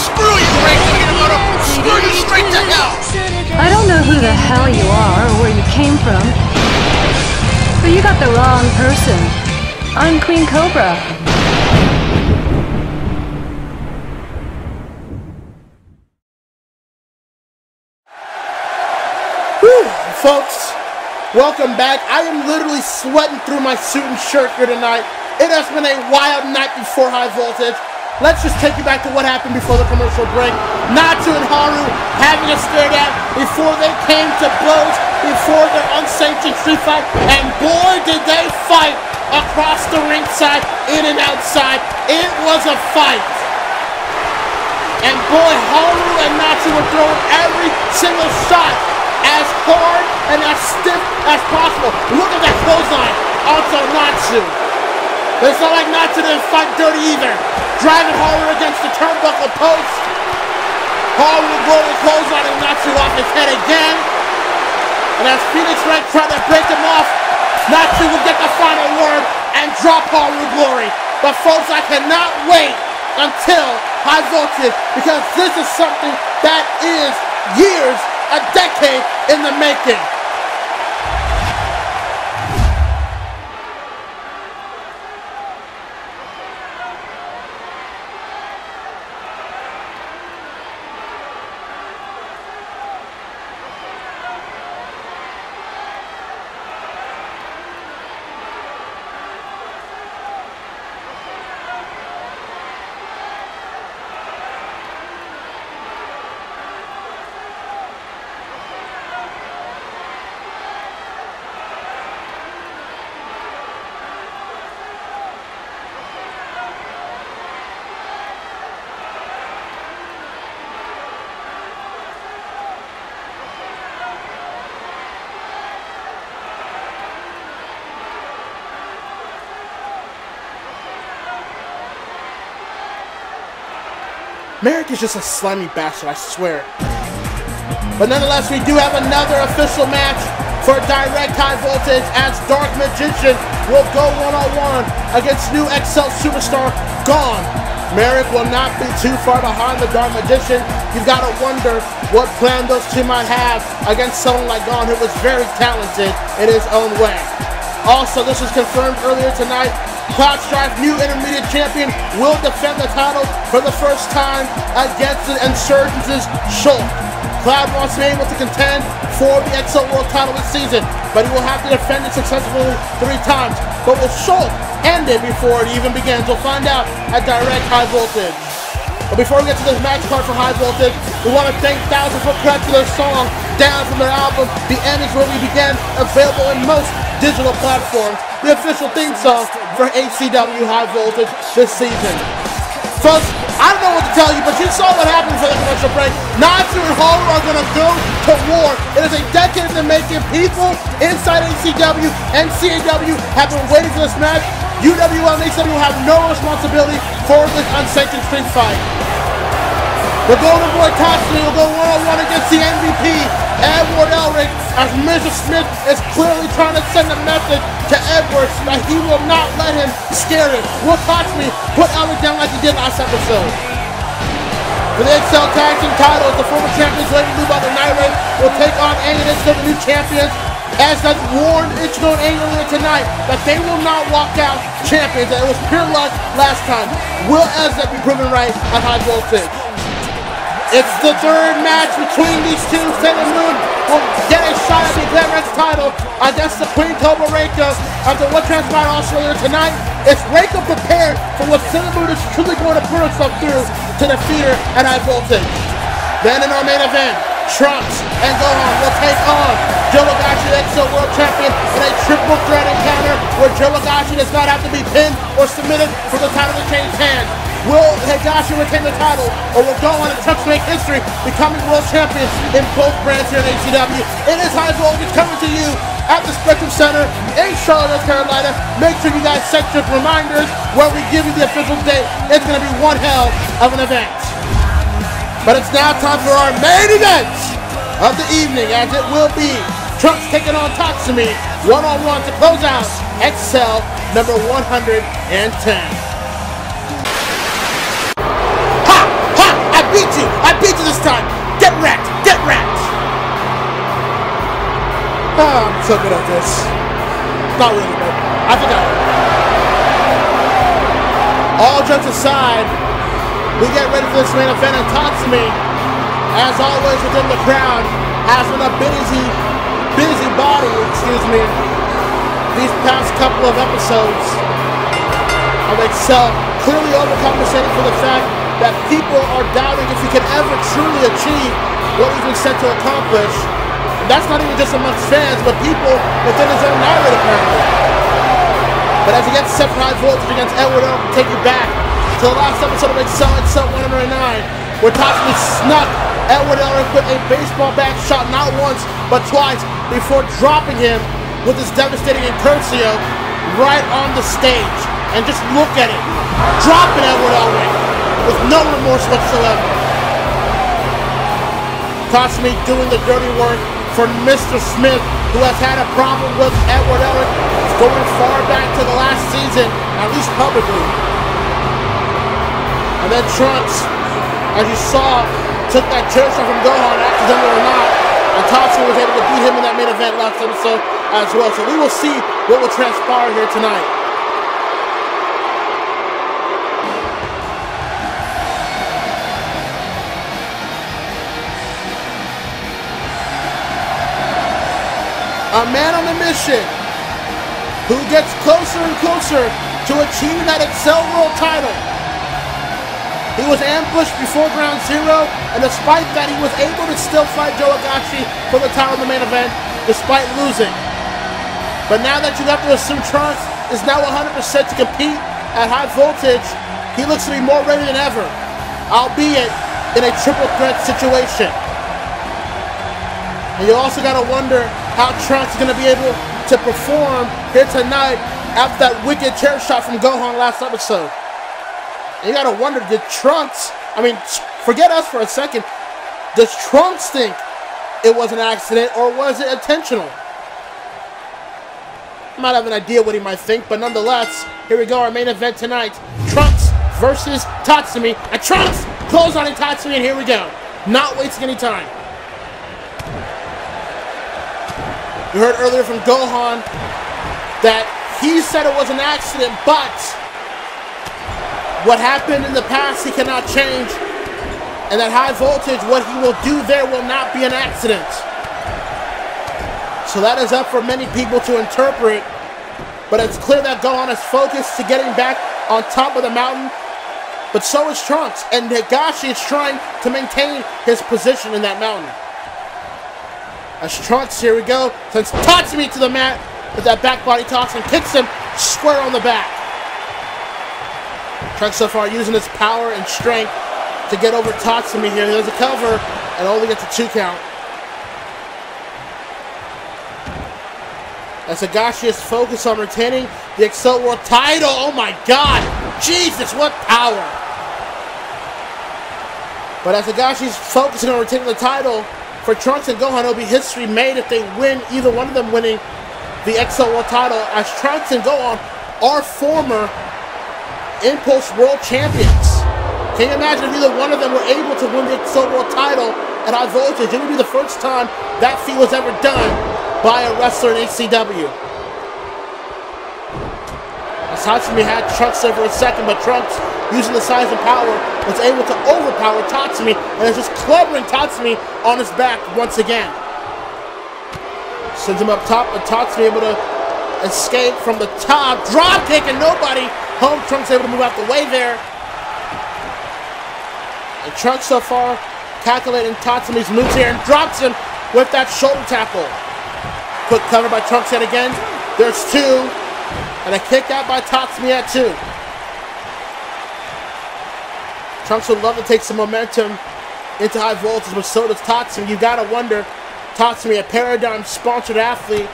Screw you, Ray Kinomoto! Screw you straight to hell! I don't know who the hell you are or where you came from, but you got the wrong person. I'm Queen Cobra. Whew, folks, welcome back. I am literally sweating through my suit and shirt here tonight. It has been a wild night before High Voltage. Let's just take you back to what happened before the commercial break. Natsu and Haru having a stare down before they came to blows, before their unsanctioned street fight, and boy did they fight across the ringside, in and outside. It was a fight. And boy, Haru and Natsu were throwing every single shot as hard and as stiff as possible. Look at that clothesline onto Natsu. It's not like Natsu didn't fight dirty either. Driving Haru against the turnbuckle post. Haru rolling clotheslining Natsu off his head again. And as Phoenix Wright tried to break him off, Natsu will get the final word and drop Haru Glory. But folks, I cannot wait until High Voltage, because this is something that is years, a decade in the making. Merrick is just a slimy bastard, I swear. But nonetheless, we do have another official match for Direct High Voltage, as Dark Magician will go one-on-one against new XL superstar Gohan. Merrick will not be too far behind the Dark Magician. You've got to wonder what plan those two might have against someone like Gohan, who was very talented in his own way. Also, this was confirmed earlier tonight. Cloud Strife, new intermediate champion, will defend the title for the first time against the Insurgents' Schultz. Cloud wants to be able to contend for the XL World title this season, but he will have to defend it successfully 3 times. But will Schultz end it before it even begins? We'll find out at Direct High Voltage. But before we get to this match card for High Voltage, we want to thank 1000 for credit to their song, Down from their album, The End Is Where We Begin, available in most digital platforms, the official theme song for ACW High Voltage this season. Folks, I don't know what to tell you, but you saw what happened for the commercial break. Natsu and Haru are going to go to war. It is a decade in the making. People inside ACW and CAW have been waiting for this match. UWL and ACW have no responsibility for this unsanctioned street fight. The Golden Boy Tatsumi will go one-on-one against the MVP, Edward Elric, as Mr. Smith is clearly trying to send a message to Edwards that he will not let him scare him. Will Tatsumi put Elric down like he did last episode? For the XL Tag Team titles, the former champions Lady Blue by the Night Raid will take on Angle and Ichigo, the new champions, as has warned Ichigo and Angle earlier tonight that they will not walk out champions, that it was pure luck last time. Will Esdeath be proven right at High Voltage? It's the 3rd match between these two. Sailor Moon will get a shot at the Glamrex title against the Queen Cobra Reiko. After what transpired also earlier tonight, is Reiko prepared for what Sailor Moon is truly going to put herself through to defeat her at High Voltage? Then in our main event, Trunks and Gohan will take on Joe Higashi, the XL World Champion, in a triple threat encounter where Joe Higashi does not have to be pinned or submitted for the title to change hands. Will Higashi retain the title, or will Gohan and Trunks make history, becoming world champions in both brands here in ACW? It is High Voltage coming to you at the Spectrum Center in Charlotte, North Carolina. Make sure you guys set your reminders where we give you the official date. It's going to be one hell of an event. But it's now time for our main event of the evening, as it will be Trunks taking on Tatsumi one-on-one to close out XL number 110. I beat you this time. Get wrecked. Get wrecked. Oh, I'm so good at this. Not really, but I think I am. All jokes aside, we get ready for this main event, and Tatsumi, as always within the crowd, has been a busy body, these past couple of episodes of Excel, clearly overcompensating for the fact that people are doubting if he can ever truly achieve what he's been set to accomplish. And that's not even just amongst fans, but people within his own narrative, apparently. But as he gets set for High Voltage against Edward Elric, take you back to the last episode of Excel 109, where Tatsumi snuck Edward Elric with a baseball bat shot not once, but twice, before dropping him with his devastating Incursio right on the stage. And just look at it. Dropping Edward Elric with no remorse whatsoever. Tatsumi doing the dirty work for Mr. Smith, who has had a problem with Edward Elric going far back to the last season, at least publicly. And then Trunks, as you saw, took that chair shot from Gohan, accidental or not, and Tatsumi was able to beat him in that main event last episode as well. So we will see what will transpire here tonight. A man on a mission who gets closer and closer to achieving that Excel World title. He was ambushed before Ground Zero, and despite that, he was able to still fight Higashi for the title in the main event, despite losing. But now that you have to assume Trunks is now 100% to compete at High Voltage, he looks to be more ready than ever, albeit in a triple threat situation. And you also got to wonder how Trunks is going to be able to perform here tonight after that wicked chair shot from Gohan last episode. And you gotta wonder, did Trunks, forget us for a second, does Trunks think it was an accident or was it intentional? I might have an idea what he might think, but nonetheless, here we go, our main event tonight. Trunks versus Tatsumi, and Trunks close on Tatsumi, and here we go. Not wasting any time. You heard earlier from Gohan that he said it was an accident, but what happened in the past he cannot change, and that High Voltage, what he will do there will not be an accident. So that is up for many people to interpret, but it's clear that Gohan is focused to getting back on top of the mountain, but so is Trunks, and Higashi is trying to maintain his position in that mountain. As Trunks, here we go, sends Tatsumi to the mat with that back body toss and kicks him square on the back. Trunks so far using his power and strength to get over Tatsumi here. There's a cover and only gets a 2 count. As Higashi is focused on retaining the Excel World title. Oh my god! Jesus, what power! But as Higashi's focusing on retaining the title, for Trunks and Gohan, it'll be history made if they win, either one of them winning the Excel World title, as Trunks and Gohan are former Impulse World Champions. Can you imagine if either one of them were able to win the Excel World title at High Voltage? It would be the first time that feat was ever done by a wrestler in ACW. As Tatsumi had Trunks there for a second, but Trunks, using the size and power, was able to overpower Tatsumi and is just clubbering Tatsumi on his back once again. Sends him up top, and Tatsumi able to escape from the top. Drop kick and nobody home. Trunks able to move out the way there. And Trunks so far calculating Tatsumi's moves here and drops him with that shoulder tackle. Quick cover by Trunks yet again. There's 2. And a kick out by Tatsumi at 2. Trunks would love to take some momentum into High Voltage, but so does Tatsumi. You gotta wonder, Tatsumi, a Paradigm-sponsored athlete,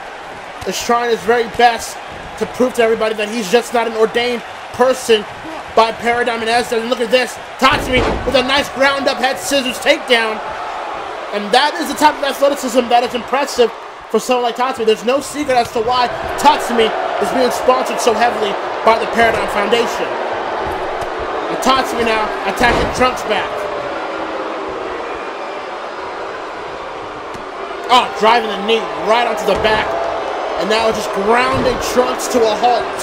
is trying his very best to prove to everybody that he's just not an ordained person by Paradigm and Esdeath. And look at this, Tatsumi with a nice ground-up head scissors takedown. And that is the type of athleticism that is impressive for someone like Tatsumi. There's no secret as to why Tatsumi is being sponsored so heavily by the Paradigm Foundation. And Tatsumi now attacking Trunks back. Oh, driving the knee right onto the back. And now just grounding Trunks to a halt.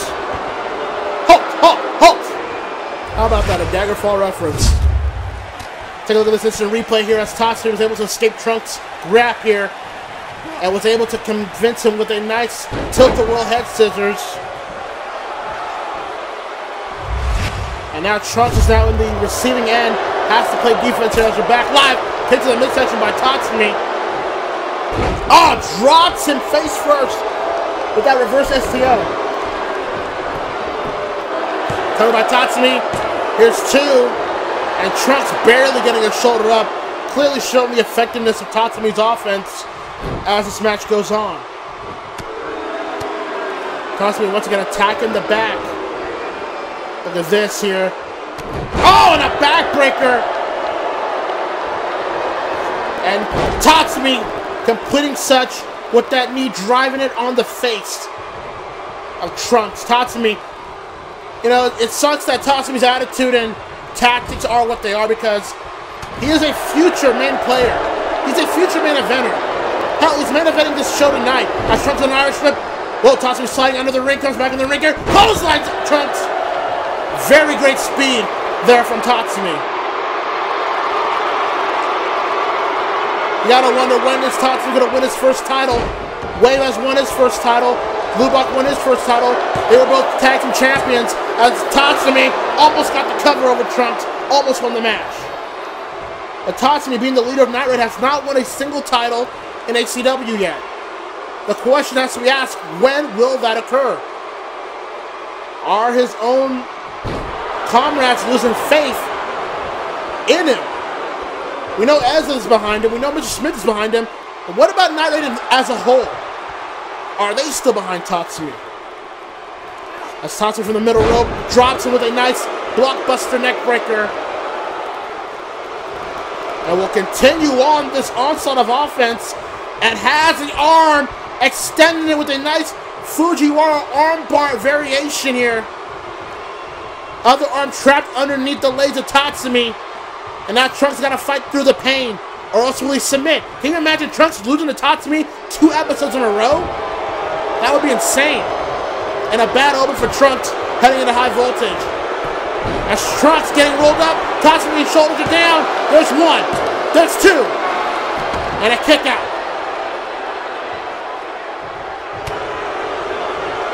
Halt, halt, halt. How about that, a Daggerfall reference. Take a look at this instant replay here as Tatsumi was able to escape Trunks' grab here and was able to convince him with a nice tilt-the-world head scissors. And now Trunks is now in the receiving end, has to play defense here as we're back live. Hit to the midsection by Tatsumi. Oh, drops him face first with that reverse STO. Covered by Tatsumi. Here's two. And Trunks barely getting his shoulder up. Clearly showing the effectiveness of Tatsumi's offense as this match goes on. Tatsumi once again attacking the back. Look at this here. Oh, and a backbreaker. And Tatsumi completing such with that knee, driving it on the face of Trunks. Tatsumi, you know, it sucks that Tatsumi's attitude and tactics are what they are because he is a future main player. He's a future main eventer. Hell, he's main eventing this show tonight. As Trunks on an Irish whip. Whoa, Tatsumi sliding under the ring, comes back in the ring here. Clotheslines Trunks. Very great speed there from Tatsumi. You gotta wonder when is Tatsumi gonna win his first title. Wave has won his first title. Lubach won his first title. They were both tag team champions as Tatsumi almost got the cover over Trunks, almost won the match. But Tatsumi, being the leader of Night Raid, has not won a single title in ACW yet. The question has to be asked, when will that occur? Are his own comrades losing faith in him? We know Esdeath is behind him. We know Mr. Smith is behind him. But what about Night Raid as a whole? Are they still behind Tatsumi? As Tatsumi from the middle rope drops him with a nice blockbuster neck breaker. And will continue on this onslaught of offense and has the arm extending it with a nice Fujiwara armbar variation here. Other arm trapped underneath the legs of Tatsumi. And now Trunks got to fight through the pain, or else will he submit? Can you imagine Trunks losing to Tatsumi 2 episodes in a row? That would be insane. And a bad omen for Trunks heading into High Voltage. As Trunks getting rolled up, Tatsumi's shoulders are down. There's one. There's two. And a kick out.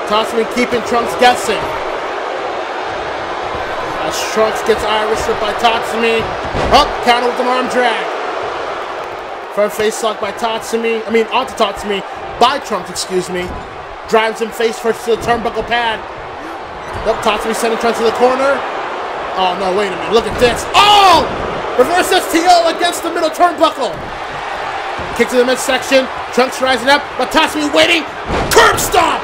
Tatsumi keeping Trunks guessing. As Trunks gets Irish whipped by Tatsumi. Up, counter with an arm drag. Front face lock by Tatsumi. Onto Tatsumi by Trunks, excuse me. Drives him face first to the turnbuckle pad. Up, Tatsumi sending Trunks to the corner. Oh, no, wait a minute. Look at this. Oh! Reverse STO against the middle turnbuckle. Kick to the midsection. Trunks rising up, but Tatsumi waiting. Curb stomp!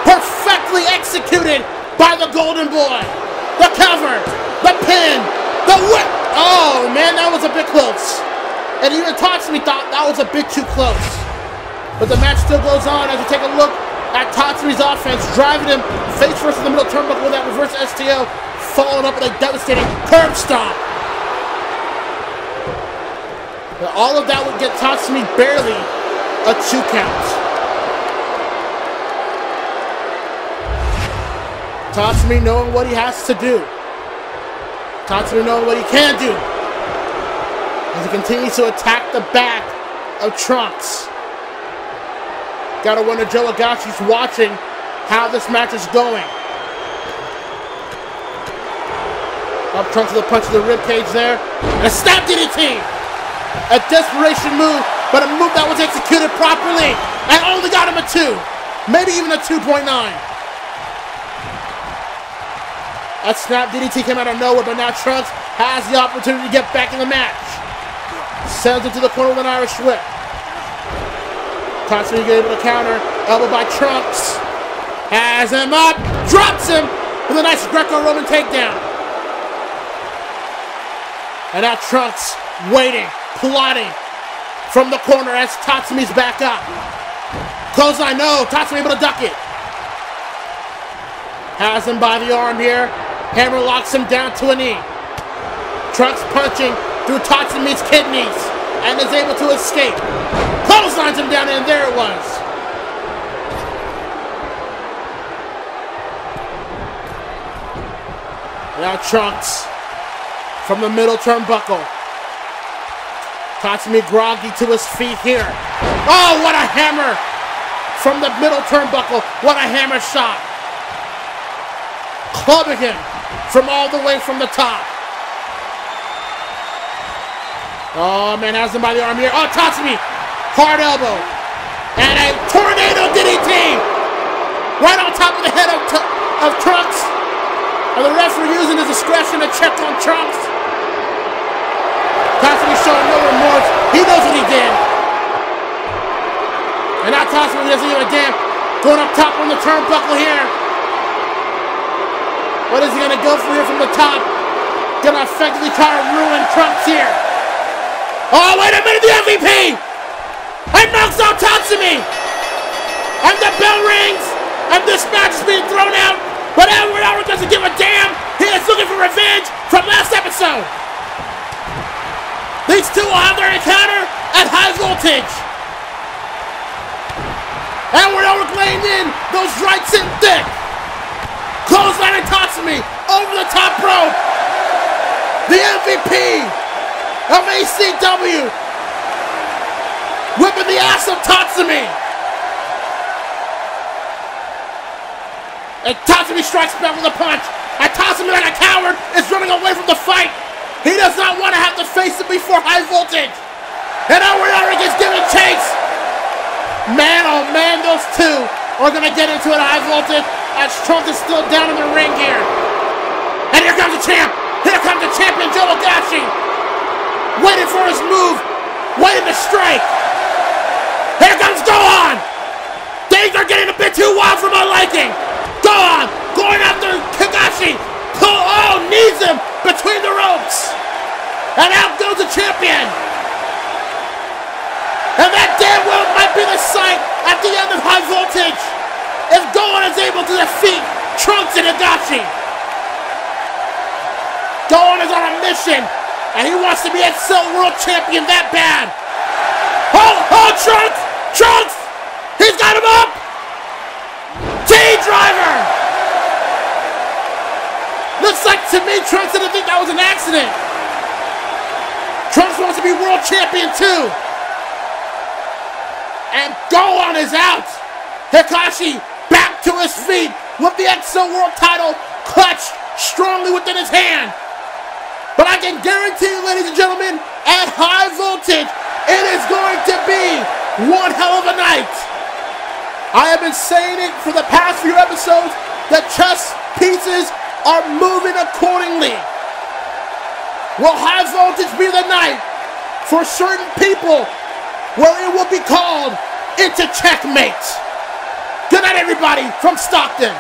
Perfectly executed by the Golden Boy. The cover, the pin, the whip. Oh, man, that was a bit close. And even Tatsumi thought that was a bit too close. But the match still goes on as we take a look at Tatsumi's offense, driving him face first in the middle turnbuckle with that reverse STO, following up with a devastating curb stomp. But all of that would get Tatsumi barely a 2 count. Tatsumi knowing what he has to do. Tatsumi knowing what he can do. As he continues to attack the back of Trunks. Gotta wonder Joe Higashi's watching how this match is going. Up Trunks with a punch to the ribcage there. And a snap DDT! A desperation move, but a move that was executed properly. And only got him a 2. Maybe even a 2.9. That snap DDT came out of nowhere, but now Trunks has the opportunity to get back in the match. Sends him to the corner with an Irish whip. Tatsumi able to counter. Elbow by Trunks. Has him up. Drops him with a nice Greco-Roman takedown. And now Trunks waiting, plotting from the corner as Tatsumi's back up. Clothesline, no. Tatsumi able to duck it. Has him by the arm here. Hammer locks him down to a knee. Trunks punching through Tatsumi's kidneys and is able to escape. Clotheslines him down, and there it was. Now Trunks from the middle turnbuckle. Tatsumi groggy to his feet here. Oh, what a hammer from the middle turnbuckle. What a hammer shot. Clubbing him from all the way from the top. Oh, man, has him by the arm here. Oh, Tatsumi, hard elbow. And a tornado DDT right on top of the head of Trunks. And the referee using his discretion to check on Trunks. Tatsumi showing no remorse. He knows what he did. And now Tatsumi doesn't give a damn. Going up top on the turnbuckle here. What is he going to go for here from the top? Going to effectively try to ruin Trunks here. Oh, wait a minute, the MVP! And knocks out Tatsumi! And the bell rings! And this match is being thrown out! But Edward Elric doesn't give a damn! He is looking for revenge from last episode! These two will have their encounter at High Voltage! Edward Elric laying in those rights in thick! Clothesline and Tatsumi over the top rope! The MVP of ACW whipping the ass of Tatsumi! And Tatsumi strikes back with a punch. And Tatsumi, like a coward, is running away from the fight. He does not want to have to face it before High Voltage. And Edward Elric is giving chase. Man, oh man, those two are going to get into it at High Voltage as Trunks is still down in the ring here. And here comes the champ. Here comes the champion, Joe Higashi. Waiting for his move. Waiting to strike. Here comes Gohan. Things are getting a bit too wild for my liking. Gohan going after Higashi. Oh, knees him between the ropes. And out goes the champion. And that damn well might be the sight at the end of High Voltage if Gohan is able to defeat Trunks and Higashi. Gohan is on a mission, and he wants to be XL World Champion that bad. Oh, Trunks! Trunks! He's got him up! T-Driver! Looks like to me Trunks didn't think that was an accident. Trunks wants to be World Champion too. And Gohan is out. Higashi back to his feet with the XL World title clutched strongly within his hand. But I can guarantee you, ladies and gentlemen, at High Voltage, it is going to be one hell of a night. I have been saying it for the past few episodes. The chess pieces are moving accordingly. Will High Voltage be the night for certain people where it will be called into checkmate? Good night, everybody, from Stockton.